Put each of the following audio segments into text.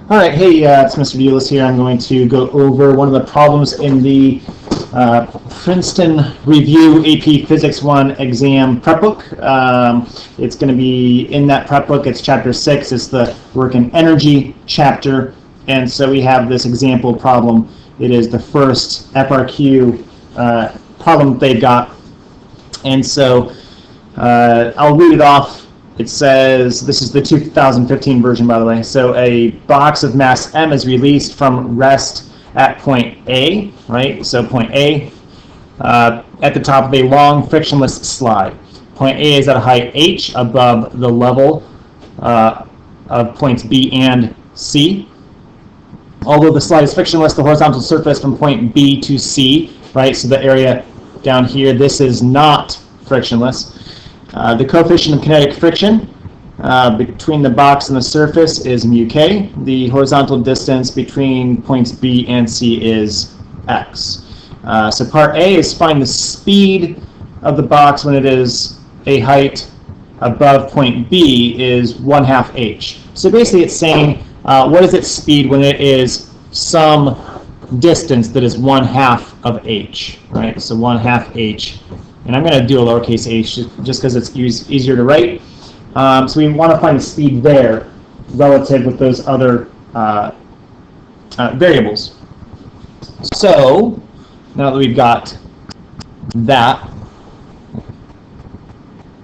All right, hey, it's Mr. Deulis here. I'm going to go over one of the problems in the Princeton Review AP Physics 1 exam prep book. It's going to be in that prep book. It's chapter 6. It's the work and energy chapter. And so we have this example problem. It is the first FRQ problem they've got. And so I'll read it off. It says, this is the 2015 version, by the way. So a box of mass M is released from rest at point A, right? So point A at the top of a long frictionless slide. Point A is at a height h above the level of points B and C. Although the slide is frictionless, the horizontal surface from point B to C, right? So the area down here, this is not frictionless. The coefficient of kinetic friction between the box and the surface is mu k. The horizontal distance between points B and C is x. So part A is find the speed of the box when it is a height above point B is 1/2 h. So basically it's saying what is its speed when it is some distance that is 1/2 of h, right? So 1/2 h. And I'm going to do a lowercase h just because it's easier to write. So we want to find the speed there relative with those other variables. So now that we've got that,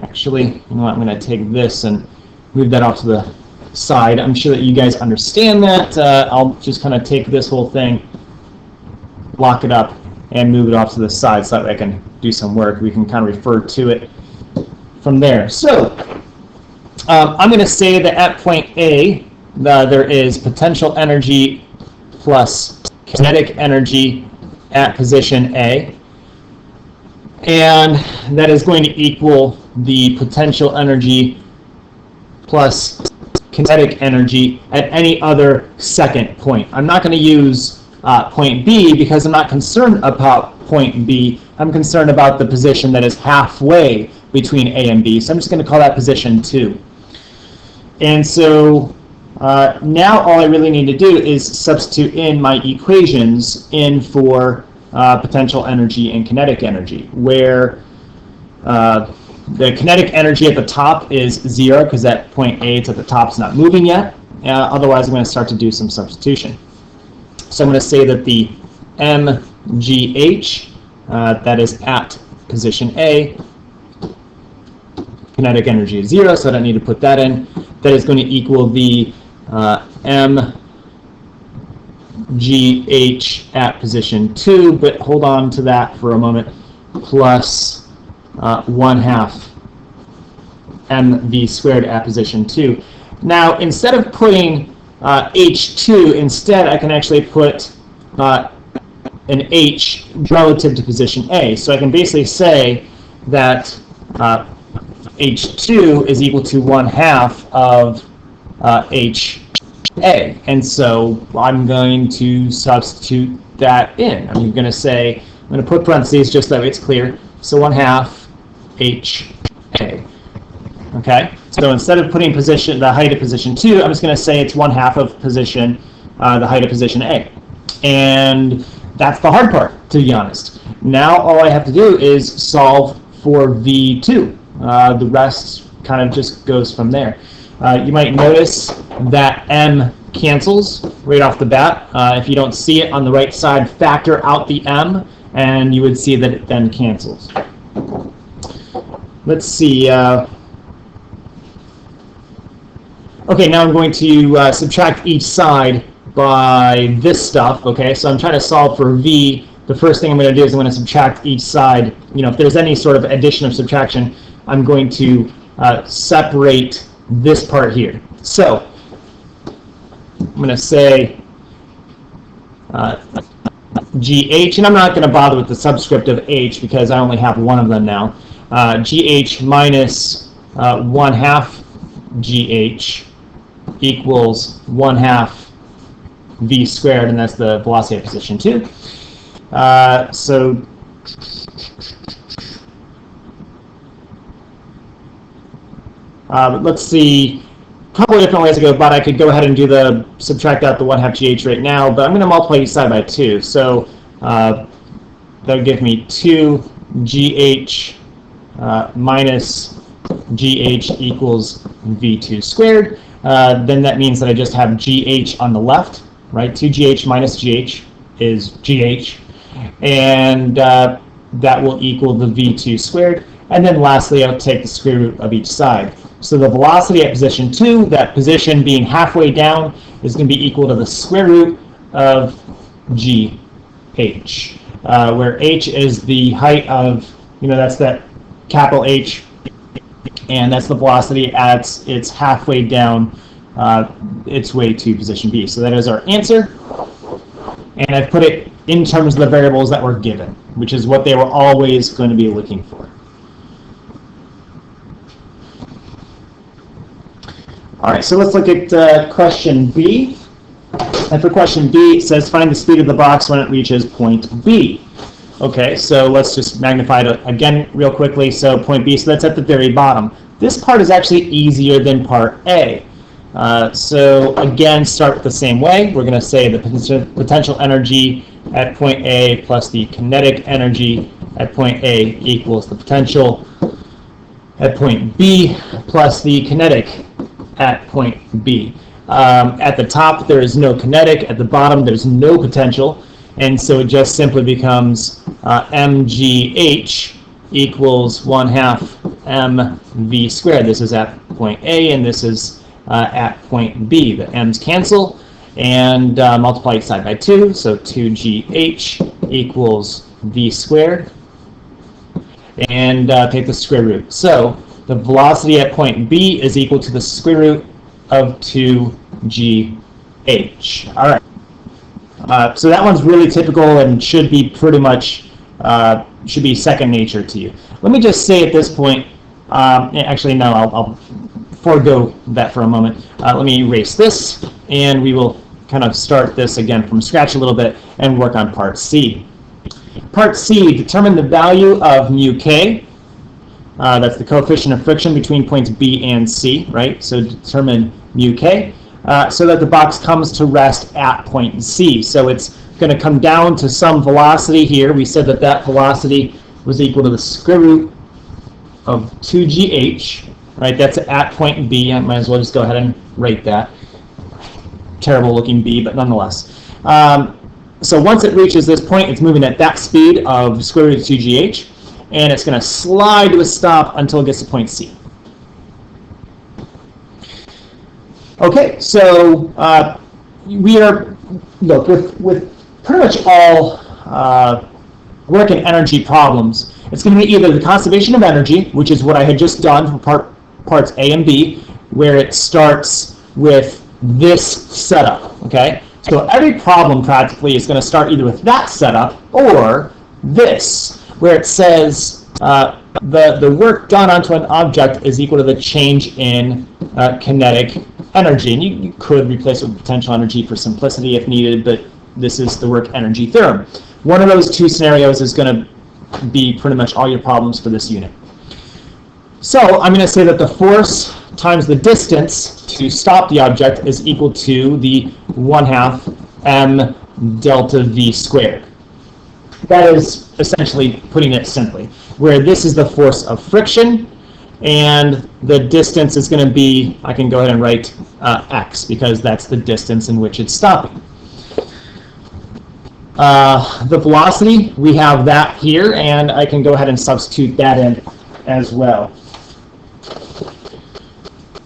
actually, you know what, I'm going to take this and move that off to the side. I'm sure that you guys understand that. I'll just kind of take this whole thing, lock it up, and move it off to the side so that way I can do some work. We can kind of refer to it from there. So I'm going to say that at point A, there is potential energy plus kinetic energy at position A, and that is going to equal the potential energy plus kinetic energy at any other second point. I'm not going to use point B because I'm not concerned about point B. I'm concerned about the position that is halfway between A and B. So I'm just going to call that position 2. And so now all I really need to do is substitute in my equations in for potential energy and kinetic energy, where the kinetic energy at the top is 0 because at point A it's at the top, it's not moving yet. Otherwise I'm going to start to do some substitution. So I'm going to say that the mgh, that is at position A, kinetic energy is 0, so I don't need to put that in. That is going to equal the mgh at position 2, but hold on to that for a moment, plus 1/2 mv squared at position 2. Now, instead of putting h2, instead I can actually put an h relative to position A. So I can basically say that h2 is equal to 1/2 of ha. And so I'm going to substitute that in. I'm going to say, I'm going to put parentheses just that way it's clear. So 1/2 ha. Okay? So instead of putting the height of position 2, I'm just going to say it's 1/2 of the height of position A. And that's the hard part, to be honest. Now all I have to do is solve for V2. The rest kind of just goes from there. You might notice that M cancels right off the bat. If you don't see it on the right side, factor out the M, and you would see that it then cancels. Let's see. Okay, now I'm going to subtract each side by this stuff. Okay, so I'm trying to solve for V. The first thing I'm going to do is I'm going to subtract each side. You know, if there's any sort of addition or subtraction, I'm going to separate this part here. So I'm going to say GH, and I'm not going to bother with the subscript of H because I only have one of them now. GH minus 1/2 GH equals 1/2 v squared, and that's the velocity at position 2. So let's see, couple of different ways to go about it. I could go ahead and do the subtract out the 1/2 GH right now, but I'm going to multiply each side by 2. So that would give me 2 GH minus GH equals V2 squared. Then that means that I just have GH on the left, right? 2GH minus GH is GH, and that will equal the V2 squared. And then lastly, I'll take the square root of each side. So the velocity at position 2, that position being halfway down, is going to be equal to the square root of GH, where H is the height of, that's that capital H, and that's the velocity as it's halfway down its way to position B. So that is our answer, and I've put it in terms of the variables that were given, which is what they were always going to be looking for. All right, so let's look at question B. And for question B, it says find the speed of the box when it reaches point B. Okay, so let's just magnify it again real quickly. So point B, so that's at the very bottom. This part is actually easier than part A. So again, start the same way. We're going to say the potential energy at point A plus the kinetic energy at point A equals the potential at point B plus the kinetic at point B. At the top, there is no kinetic. At the bottom, there's no potential. And so it just simply becomes mgh equals 1/2 mv squared. This is at point A, and this is at point B. The m's cancel, and multiply each side by 2. So 2gh equals v squared. And take the square root. So the velocity at point B is equal to the square root of 2gh. All right. So that one's really typical and should be pretty much should be second nature to you. Let me just say at this point, actually no, I'll forego that for a moment. Let me erase this, and we will kind of start this again from scratch a little bit and work on part C. Part C, determine the value of mu k. That's the coefficient of friction between points B and C, right? So determine mu k so that the box comes to rest at point C. So it's going to come down to some velocity here. We said that that velocity was equal to the square root of 2gh, right? That's at point B. I might as well just go ahead and write that. Terrible looking B, but nonetheless. So once it reaches this point, it's moving at that speed of square root of 2gh, and it's going to slide to a stop until it gets to point C. Okay, so we are, look, with pretty much all work and energy problems, it's going to be either the conservation of energy, which is what I had just done for parts A and B, where it starts with this setup, okay? So every problem practically is going to start either with that setup or this, where it says the work done onto an object is equal to the change in kinetic energy. And you could replace it with potential energy for simplicity if needed, but this is the work energy theorem. One of those two scenarios is going to be pretty much all your problems for this unit. So I'm going to say that the force times the distance to stop the object is equal to the 1/2 m delta v squared. That is essentially putting it simply, where this is the force of friction, and the distance is going to be, I can go ahead and write x, because that's the distance in which it's stopping. The velocity, we have that here, and I can go ahead and substitute that in as well.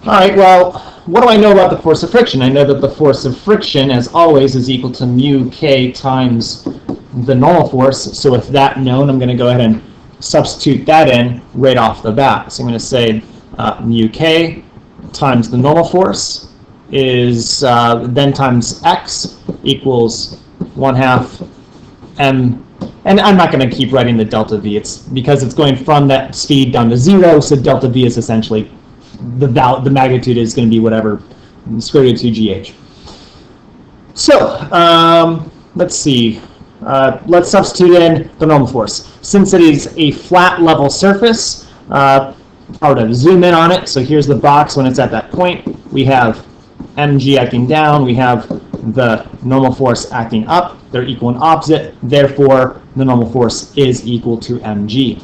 All right, well, what do I know about the force of friction? I know that the force of friction, as always, is equal to mu k times the normal force. So with that known, I'm going to go ahead and substitute that in right off the bat. So I'm going to say mu k times the normal force is then times x equals 1/2 m. And I'm not going to keep writing the delta v. It's because it's going from that speed down to 0, so delta v is essentially the magnitude is going to be whatever, square root of 2gh. So let's see. Let's substitute in the normal force. Since it is a flat level surface, I were to zoom in on it, so here's the box when it's at that point. We have mg acting down, we have the normal force acting up. They're equal and opposite, therefore the normal force is equal to mg,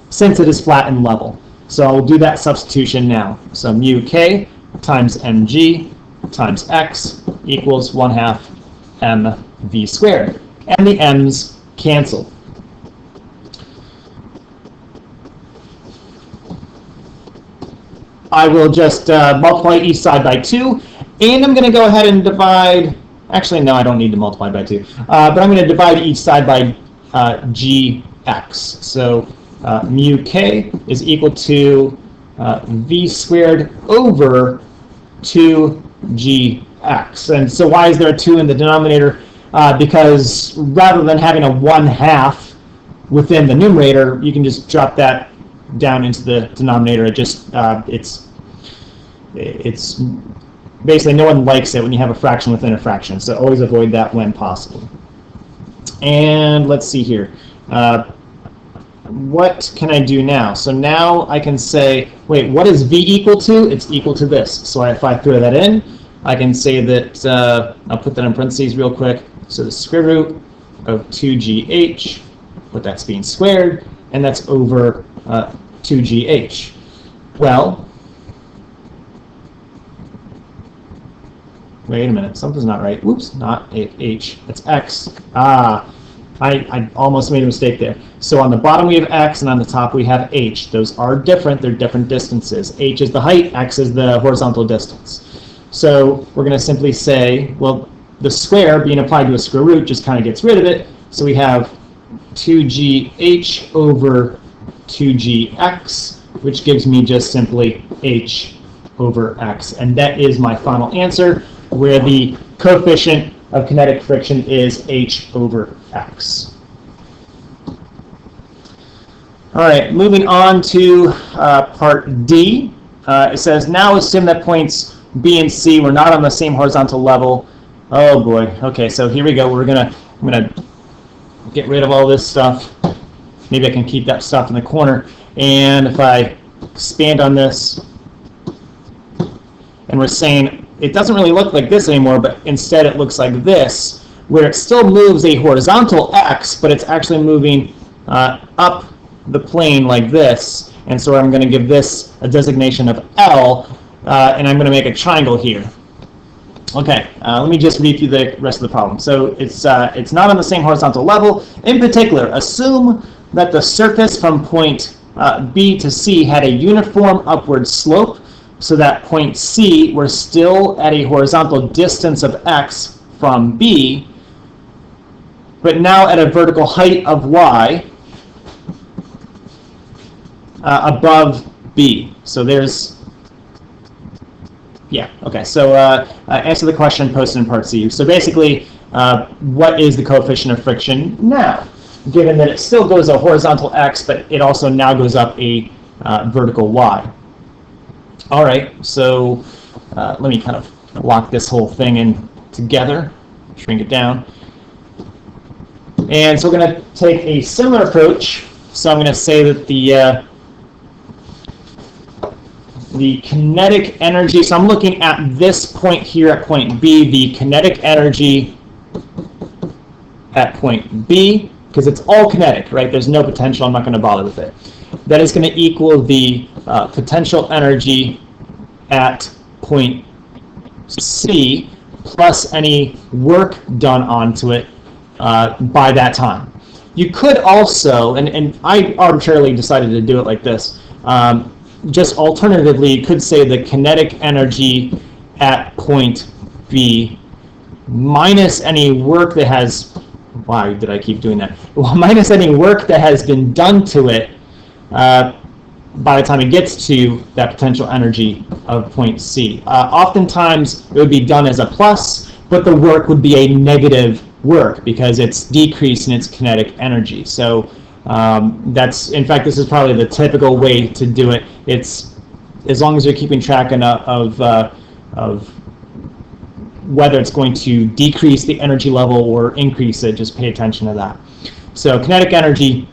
since it is flat and level. So I'll do that substitution now. So mu k times mg times x equals 1/2 mv squared. And the m's cancel. I will just multiply each side by 2, and I'm going to go ahead and divide, actually no, I don't need to multiply by 2, but I'm going to divide each side by gx. So mu k is equal to v squared over 2gx. And so why is there a 2 in the denominator? Because rather than having a 1/2 within the numerator, you can just drop that down into the denominator. It just it's basically, no one likes it when you have a fraction within a fraction, so always avoid that when possible. And let's see here. What can I do now? So now I can say, wait, what is v equal to? It's equal to this. So if I throw that in, I can say that, I'll put that in parentheses real quick. So the square root of 2gh, what that's being squared, and that's over 2gh. Well, wait a minute, something's not right. Whoops, not h, it's x. I almost made a mistake there. So on the bottom we have x, and on the top we have h. Those are different, they're different distances. H is the height, x is the horizontal distance. So we're going to simply say, well, the square being applied to a square root just kind of gets rid of it. So we have 2gh over 2gx, which gives me just simply h over x. And that is my final answer, where the coefficient of kinetic friction is h over x. All right, moving on to part D. It says, now assume that points B and C were not on the same horizontal level. Oh boy. Okay, so here we go. I'm gonna get rid of all this stuff. Maybe I can keep that stuff in the corner. And if I expand on this, and we're saying it doesn't really look like this anymore, but instead it looks like this, where it still moves a horizontal x, but it's actually moving up the plane like this. And so I'm going to give this a designation of L, and I'm going to make a triangle here. Okay, let me just read through the rest of the problem. So it's not on the same horizontal level. In particular, assume that the surface from point B to C had a uniform upward slope, so that point C, we're still at a horizontal distance of x from B, but now at a vertical height of y above B. So there's, yeah, okay. So answer the question posted in part C. So basically, what is the coefficient of friction now, given that it still goes a horizontal x, but it also now goes up a vertical y? All right, so let me kind of lock this whole thing in together, shrink it down. And so we're going to take a similar approach. So I'm going to say that the kinetic energy, so I'm looking at this point here at point B, the kinetic energy at point B, because it's all kinetic, right? There's no potential, I'm not going to bother with it. That is going to equal the potential energy at point C plus any work done onto it by that time. You could also, and I arbitrarily decided to do it like this, just alternatively, you could say the kinetic energy at point B minus any work that has, why did I keep doing that? Well, minus any work that has been done to it by the time it gets to that potential energy of point C. Oftentimes, it would be done as a plus, but the work would be a negative work because it's decreasing its kinetic energy. So that's, in fact, this is probably the typical way to do it. It's as long as you're keeping track of whether it's going to decrease the energy level or increase it, just pay attention to that. So kinetic energy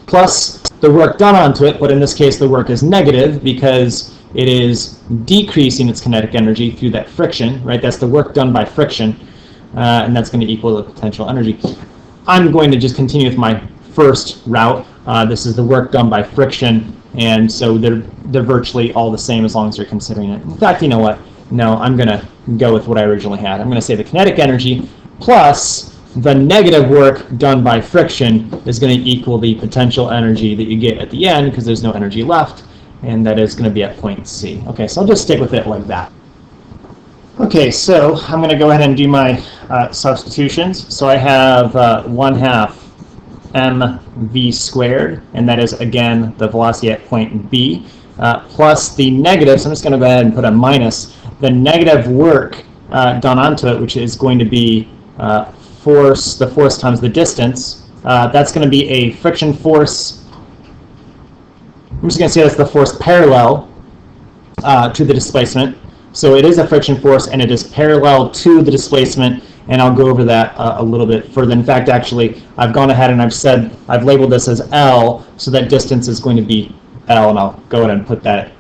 plus the work done onto it, but in this case the work is negative because it is decreasing its kinetic energy through that friction, right? That's the work done by friction, and that's going to equal the potential energy. I'm going to just continue with my first route. This is the work done by friction, and so they're virtually all the same as long as you're considering it. In fact, you know what? No, I'm going to go with what I originally had. I'm going to say the kinetic energy plus the negative work done by friction is going to equal the potential energy that you get at the end because there's no energy left, and that is going to be at point C. Okay, so I'll just stick with it like that. Okay, so I'm going to go ahead and do my substitutions. So I have 1/2 mv squared, and that is, again, the velocity at point B, plus the negative, so I'm just going to go ahead and put a minus, the negative work done onto it, which is going to be the force times the distance. That's going to be a friction force. I'm just going to say that's the force parallel to the displacement. So it is a friction force, and it is parallel to the displacement, and I'll go over that a little bit further. In fact, actually, I've gone ahead and I've labeled this as L, so that distance is going to be L, and I'll go ahead and put that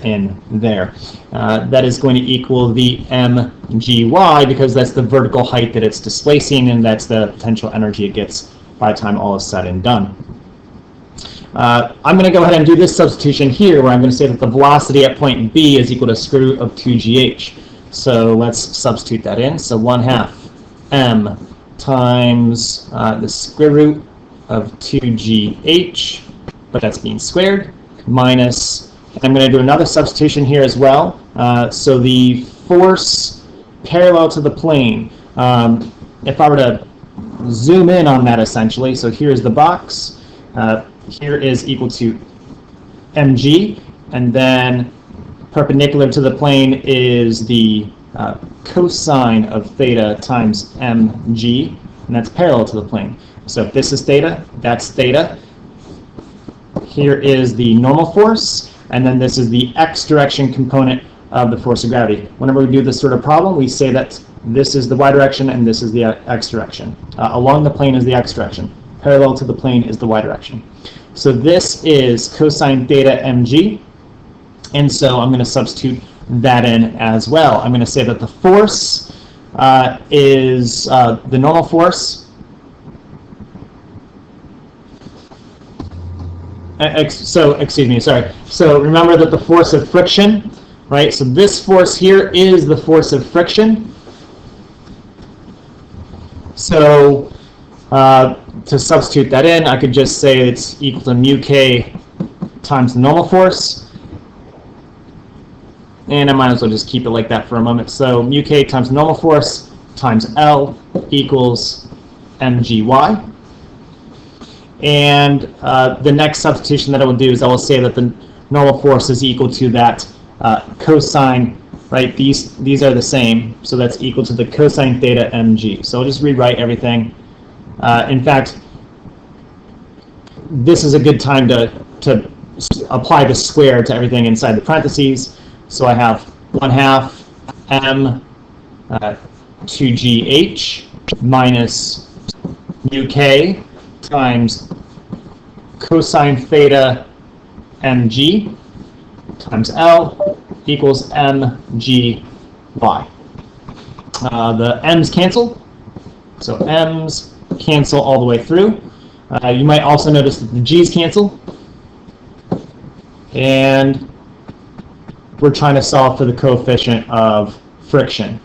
in there. That is going to equal the mgy, because that's the vertical height that it's displacing, and that's the potential energy it gets by the time all is said and done. I'm going to go ahead and do this substitution here, where I'm going to say that the velocity at point B is equal to square root of 2gh. So let's substitute that in. So 1/2 m times the square root of 2gh, but that's being squared, minus, and I'm going to do another substitution here as well. So the force parallel to the plane, if I were to zoom in on that essentially, so here's the box, here is equal to mg, and then perpendicular to the plane is the cosine of theta times mg, and that's parallel to the plane. So if this is theta, that's theta. Here is the normal force, and then this is the x direction component of the force of gravity. Whenever we do this sort of problem, we say that this is the y direction and this is the x direction. Along the plane is the x direction. Parallel to the plane is the y direction. So this is cosine theta mg, and so I'm going to substitute that in as well. I'm going to say that the force is the normal force. So remember that the force of friction, right? So this force here is the force of friction. So to substitute that in, I could just say it's equal to mu k times the normal force. And I might as well just keep it like that for a moment. So mu k times normal force times L equals mgy. And the next substitution that I will do is I will say that the normal force is equal to that cosine, right? These are the same, so that's equal to the cosine theta mg. So I'll just rewrite everything. In fact, this is a good time to apply the square to everything inside the parentheses. So I have 1/2 m 2gh minus mu k times cosine theta mg times L equals mgy. The m's cancel, so m's cancel all the way through. You might also notice that the g's cancel, and we're trying to solve for the coefficient of friction.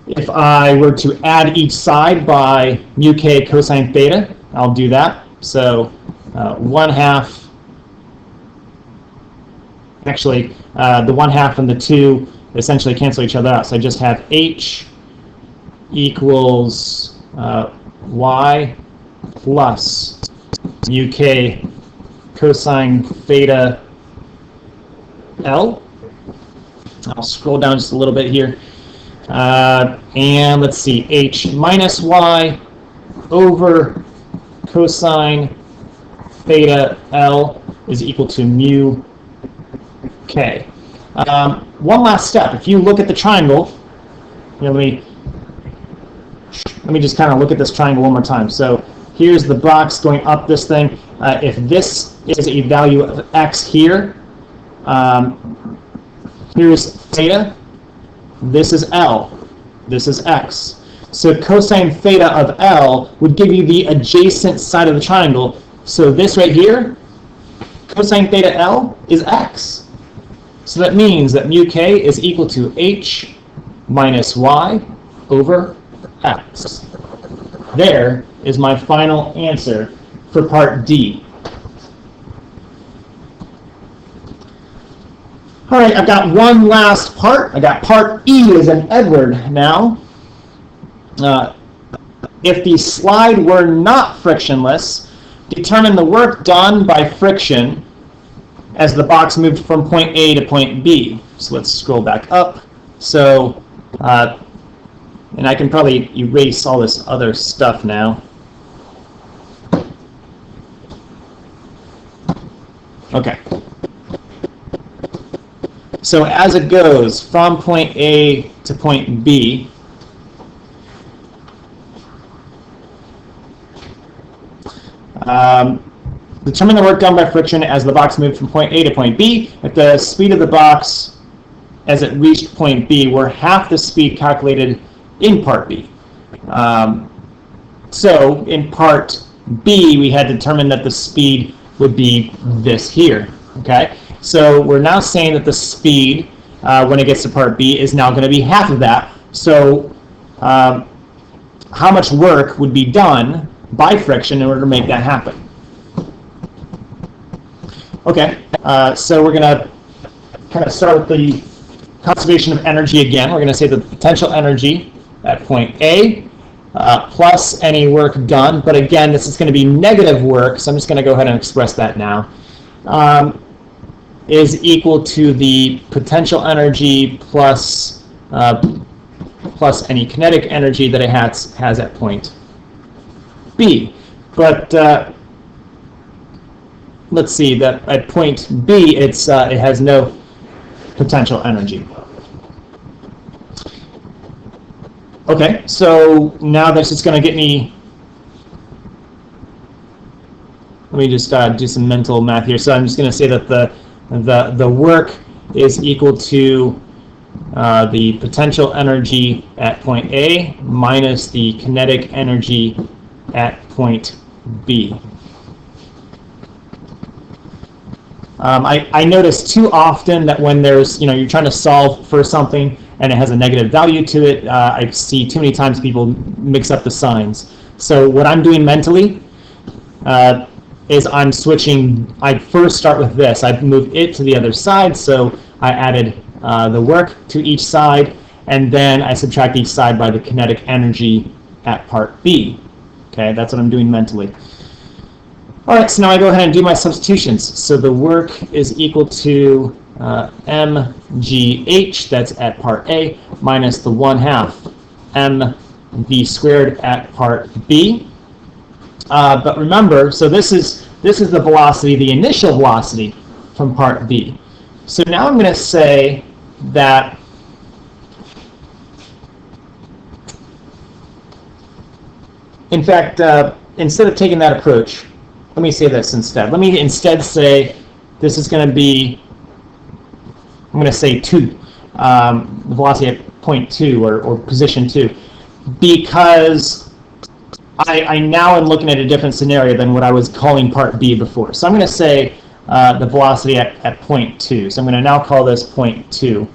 If I were to add each side by mu k cosine theta, I'll do that. So 1/2, actually the 1/2 and the 2 essentially cancel each other out. So I just have h equals y plus mu k cosine theta L. I'll scroll down just a little bit here. And let's see, h minus y over cosine theta L is equal to mu k. One last step. If you look at the triangle, let me just kind of look at this triangle one more time. So here's the box going up this thing, if this is a value of x here, here's theta, this is L, this is x. So cosine theta of L would give you the adjacent side of the triangle. So this right here, cosine theta L is x. So that means that mu k is equal to h minus y over x. There is my final answer for part D. All right, I've got one last part. I got part E as in Edward now. If the slide were not frictionless, determine the work done by friction as the box moved from point A to point B. So let's scroll back up. So, and I can probably erase all this other stuff now. Okay. So as it goes from point A to point B, determine the work done by friction as the box moved from point A to point B. If the speed of the box as it reached point B were half the speed calculated in part B. So in part B, we had determined that the speed would be this here. Okay, so we're now saying that the speed when it gets to part B is now going to be half of that. So how much work would be done by friction in order to make that happen? Okay, so we're going to kind of start with the conservation of energy again. We're going to say the potential energy at point A plus any work done. But again, this is going to be negative work, so I'm just going to go ahead and express that now. Is equal to the potential energy plus plus any kinetic energy that it has at point B. But let's see, that at point B it has no potential energy. Okay, so now this is going to get me. Let me just do some mental math here. So I'm just going to say that the work is equal to the potential energy at point A minus the kinetic energy at point B. I notice too often that when there's, you're trying to solve for something and it has a negative value to it, I see too many times people mix up the signs. So what I'm doing mentally is I'm switching. I first start with this. I move it to the other side, so I added the work to each side, and then I subtract each side by the kinetic energy at part B. Okay, that's what I'm doing mentally. All right, so now I go ahead and do my substitutions. So the work is equal to mgh, that's at part A, minus the 1/2 mv squared at part B. But remember, so this is the velocity, the initial velocity from part B. So now I'm going to say that in fact, instead of taking that approach, let me say this instead. Let me instead say this is going to be, I'm going to say 2, the velocity at point 2 or position 2, because I now am looking at a different scenario than what I was calling part B before. So I'm going to say the velocity at point 2. So I'm going to now call this point 2.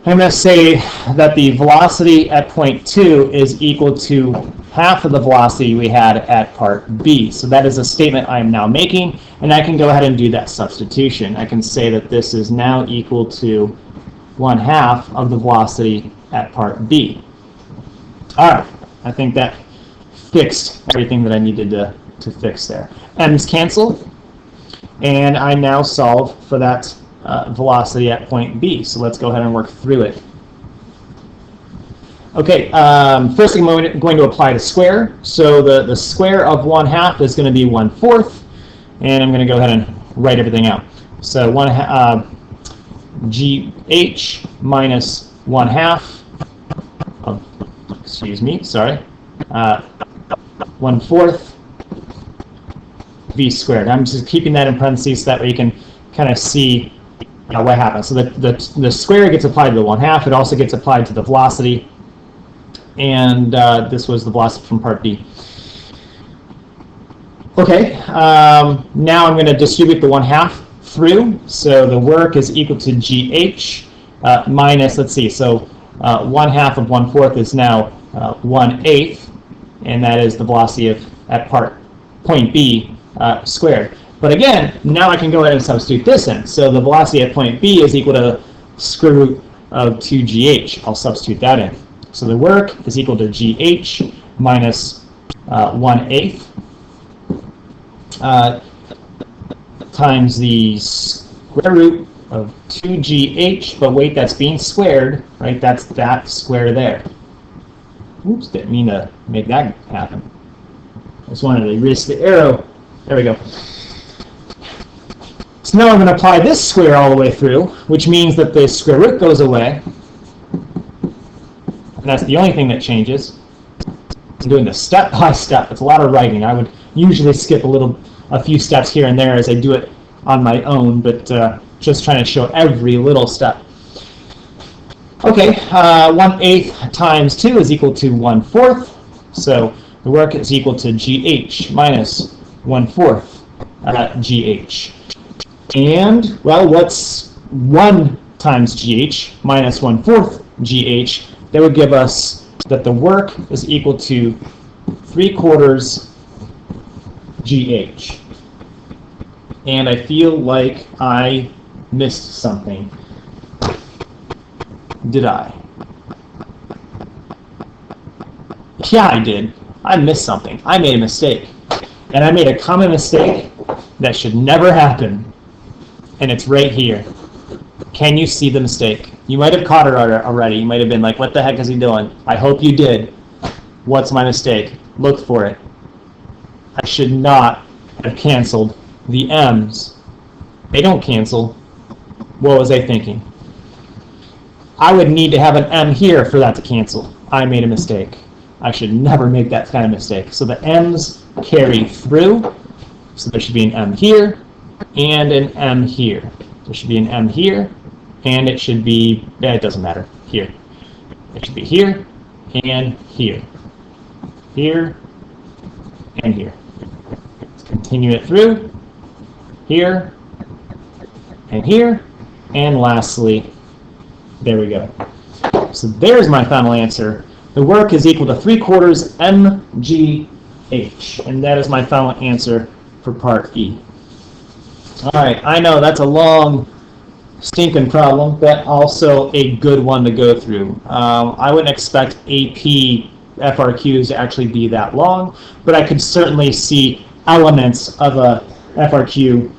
I'm going to say that the velocity at point 2 is equal to half of the velocity we had at part B. So that is a statement I am now making, and I can go ahead and do that substitution. I can say that this is now equal to 1/2 of the velocity at part B. All right, I think that fixed everything that I needed to fix there. M's cancel, and I now solve for that velocity at point B. So let's go ahead and work through it. Okay, first I'm going to apply the square. So the square of 1/2 is going to be 1/4, and I'm going to go ahead and write everything out. So gh minus 1/2 of, excuse me, sorry, 1/4 v squared. I'm just keeping that in parentheses so that way you can kind of see what happens. So the square gets applied to the 1/2. It also gets applied to the velocity. And this was the velocity from part B. Okay, now I'm going to distribute the 1/2 through. So the work is equal to GH minus, let's see, so 1/2 of 1/4 is now 1/8, and that is the velocity at point B squared. But again, now I can go ahead and substitute this in. So the velocity at point B is equal to square root of 2GH. I'll substitute that in. So the work is equal to GH minus 1/8 times the square root of 2GH, but wait, that's being squared, right? That's that square there. Oops, didn't mean to make that happen. I just wanted to erase the arrow. There we go. So now I'm going to apply this square all the way through, which means that the square root goes away. And that's the only thing that changes. I'm doing this step by step. It's a lot of writing. I would usually skip a few steps here and there as I do it on my own, but just trying to show every little step. Okay, 1/8 times 2 is equal to 1/4. So the work is equal to GH minus 1/4 GH. And, well, what's 1 times GH minus 1/4 GH? That would give us that the work is equal to 3/4 GH. And I feel like I missed something. Did I? Yeah, I did. I missed something. I made a mistake. And I made a common mistake that should never happen. And it's right here. Can you see the mistake? You might have caught it already. You might have been like, what the heck is he doing? I hope you did. What's my mistake? Look for it. I should not have canceled the M's. They don't cancel. What was I thinking? I would need to have an M here for that to cancel. I made a mistake. I should never make that kind of mistake. So the M's carry through. So there should be an M here and an M here. There should be an M here, and it should be, it doesn't matter, here. It should be here and here. Here and here. Let's continue it through. Here and here. And lastly, there we go. So there's my final answer. The work is equal to 3/4 mgh. And that is my final answer for part E. Alright, I know that's a long stinking problem, but also a good one to go through. I wouldn't expect AP FRQs to actually be that long, but I could certainly see elements of a FRQ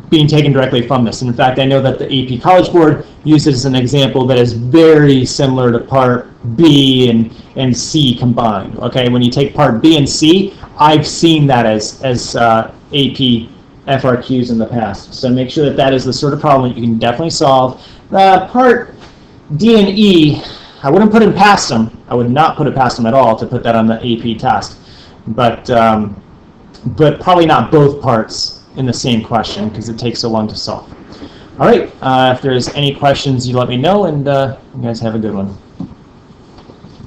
being taken directly from this. And in fact, I know that the AP College Board uses an example that is very similar to Part B and C combined. Okay, when you take Part B and C, I've seen that as AP FRQs in the past. So make sure that that is the sort of problem that you can definitely solve. Part D and E, I wouldn't put it past them. I would not put it past them at all to put that on the AP test. But probably not both parts in the same question because it takes so long to solve. All right, if there's any questions, you let me know, and you guys have a good one.